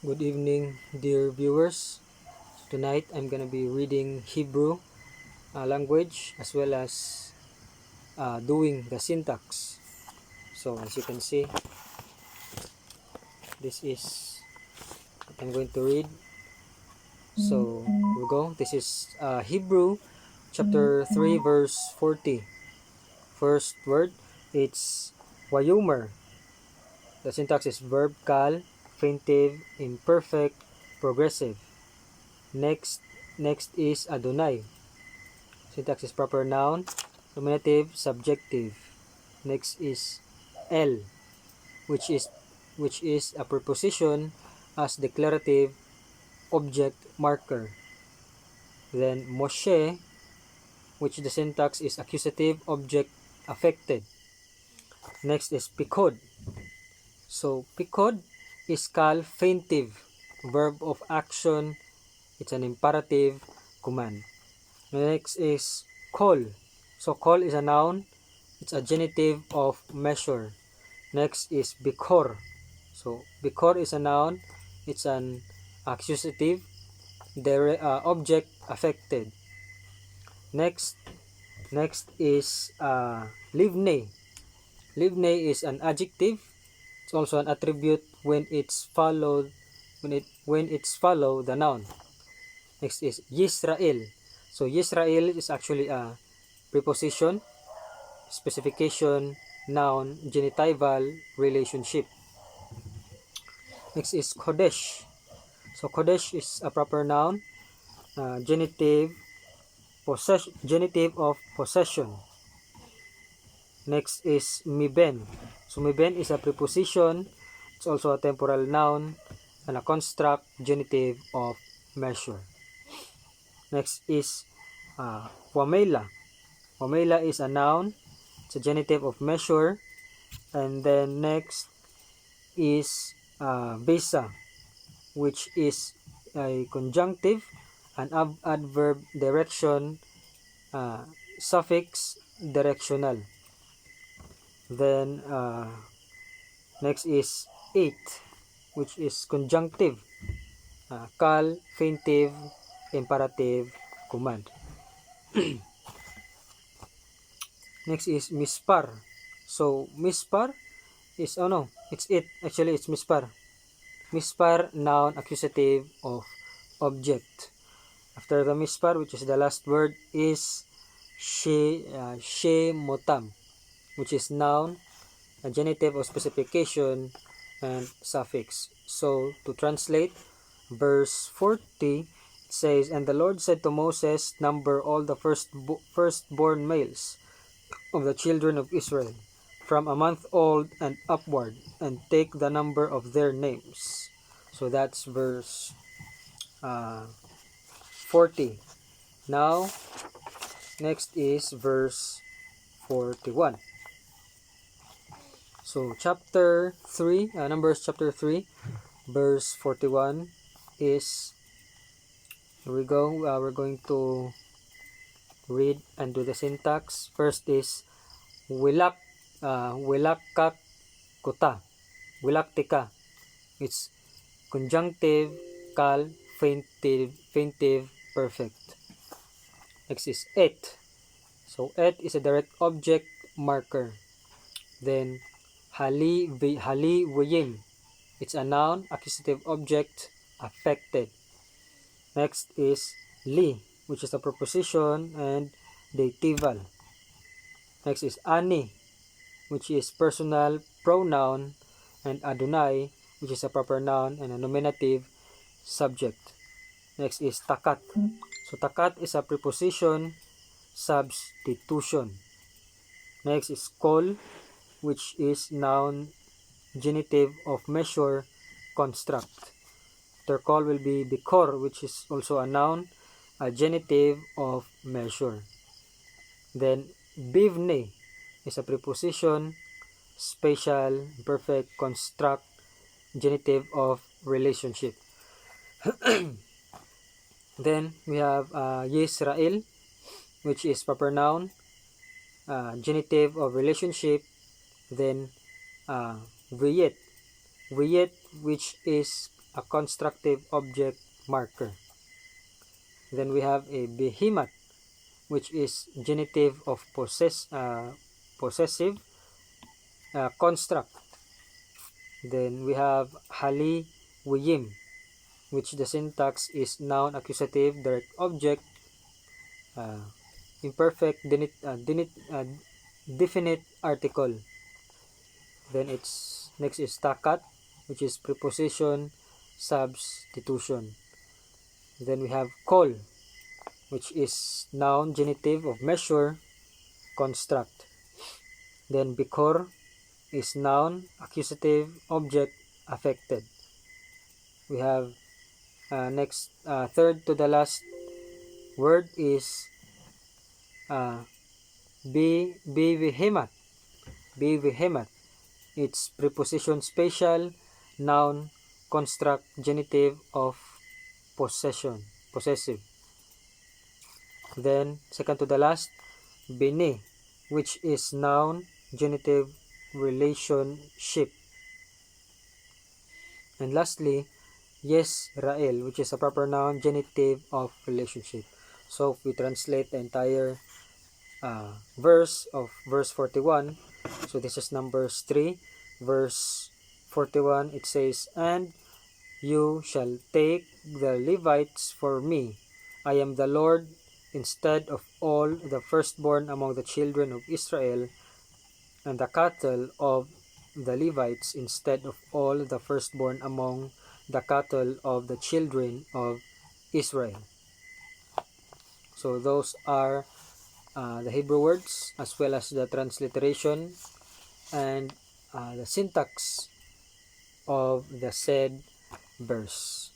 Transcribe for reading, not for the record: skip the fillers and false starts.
Good evening, dear viewers. Tonight I'm gonna be reading Hebrew language as well as doing the syntax. So as you can see, this is what I'm going to read. So here we go. This is Hebrew chapter 3 verse 40. First word, it's Wayomer. The syntax is verb kal, infinitive, imperfect, progressive. Next is Adonai. Syntax is proper noun, nominative, subjective. Next is el, which is a preposition as declarative object marker. Then Moshe, which the syntax is accusative object affected. Next is pikod. So pikod is infinitive, verb of action. It's an imperative command. Next is kol. So kol is a noun. It's a genitive of measure. Next is bikor. So bikor is a noun. It's an accusative object affected. Next is livne. Livne is an adjective. It's also an attribute when it's followed the noun. Next is Yisrael. So Yisrael is actually a preposition, specification, noun, genitival, relationship. Next is Kodesh. So Kodesh is a proper noun, genitive of possession. Next is Miben. So Miben is a preposition. It's also a temporal noun and a construct genitive of measure. Next is Wamela. Wamela is a noun. It's a genitive of measure. And then next is Vesa, which is a conjunctive, an adverb direction, suffix directional. Then next is eight, which is conjunctive, kal, infinitive, imperative, command. Next is mispar. So mispar is it's it. Actually, it's mispar. Mispar, noun, accusative of object. After the mispar, which is the last word, is she motam, which is noun, a genitive of specification, and suffix. So to translate, verse 40 it says, "And the Lord said to Moses, number all the firstborn males of the children of Israel, from a month old and upward, and take the number of their names." So that's verse 40. Now, next is verse 41. So chapter 3, Numbers chapter 3, verse 41 is, here we go, we're going to read and do the syntax. First is wilakak kuta, wilaktika. It's conjunctive, kal, infinitive, perfect. Next is et. So et is a direct object marker. Then hali wiyim. It's a noun, accusative object, affected. Next is li, which is a preposition and datival. Next is ani, which is personal pronoun, and Adonai, which is a proper noun and a nominative subject. Next is takat. So takat is a preposition, substitution. Next is kol, which is noun, genitive of measure, construct. After kol will be bikor, which is also a noun, a genitive of measure. Then bivne is a preposition, spatial, perfect, construct, genitive of relationship. Then we have Yisrael, which is proper noun, genitive of relationship. Then viyet, which is a constructive object marker. Then we have a behemoth, which is genitive of possessive construct. Then we have hali wiyim, which the syntax is noun accusative direct object, imperfect definite article. Then it's next is takat, which is preposition substitution. Then we have kol, which is noun genitive of measure construct. Then bikor is noun accusative object affected. We have next third to the last word is behemoth. Behemoth. It's preposition spatial noun construct genitive of possessive. Then second to the last, bene, which is noun genitive relationship. And lastly, Yisrael, which is a proper noun genitive of relationship. So if we translate the entire verse of verse 41, so this is Numbers 3, verse 41, it says, "And you shall take the Levites for me. I am the Lord, instead of all the firstborn among the children of Israel, and the cattle of the Levites instead of all the firstborn among the cattle of the children of Israel." So those are the Hebrew words, as well as the transliteration and the syntax of the said verse.